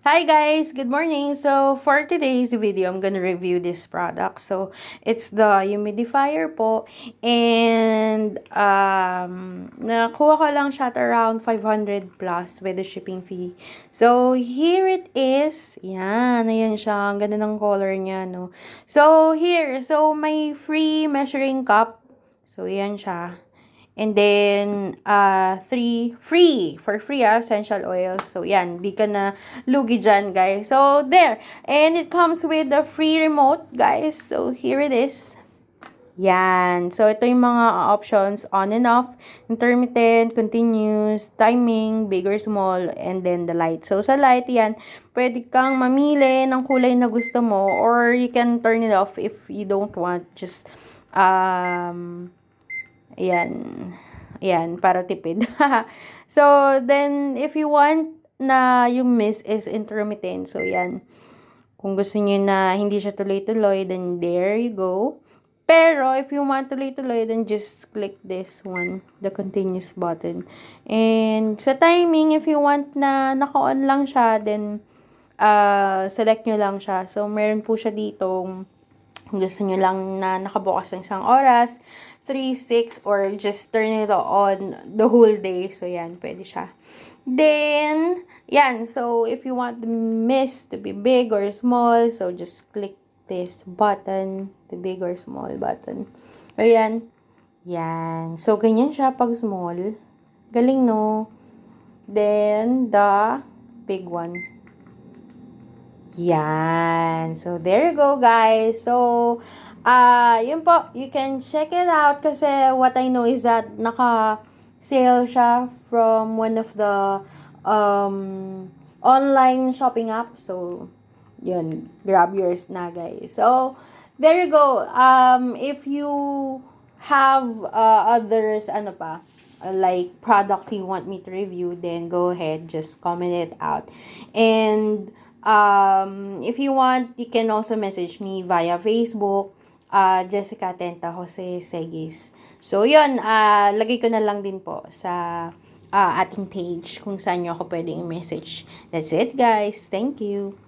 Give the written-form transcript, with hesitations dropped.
Hi guys, good morning. So for today's video, I'm gonna review this product. So it's the humidifier po, and nakuha ko lang siya at around 500 plus with the shipping fee. So here it is. Yan, ayan siya. Ang ganda ng color niya, no. So may free measuring cup. So yan siya. And then, for free, essential oils. So, yan, di ka na lugi dyan, guys. So, there. And it comes with the free remote, guys. So, here it is. Yan. So, ito yung mga options, on and off, intermittent, continuous, timing, big or small, and then the light. So, sa light, yan, pwede kang mamili ng kulay na gusto mo, or you can turn it off if you don't want, just, Ayan. Ayan, para tipid. So, then, if you want na yung mist is intermittent, so yan. Kung gusto niyo na hindi siya tuloy-tuloy, then there you go. Pero, if you want tuloy-tuloy, then just click this one, the continuous button. And, sa timing, if you want na naka-on lang siya, then, select nyo lang siya. So, meron po siya ditong gusto nyo lang na nakabukas ng isang oras, 3, 6, or just turn it on the whole day. So, yan, pwede siya. Then, yan. So, if you want the mist to be big or small, so just click this button, the big or small button. Ayan. Yan. So, ganyan siya pag small. Galing, no? Then, the big one. Yan. So, there you go, guys. So, yun po. You can check it out kasi what I know is that naka-sale siya from one of the online shopping app. So, yun. Grab yours na, guys. So, there you go. If you have others, like products you want me to review, then go ahead, just comment it out. And if you want, you can also message me via Facebook, Jessica Tenta Jose Segis. So, yun, lagay ko na lang din po sa ating page kung saan nyo ako pwedeng i-message. That's it, guys. Thank you.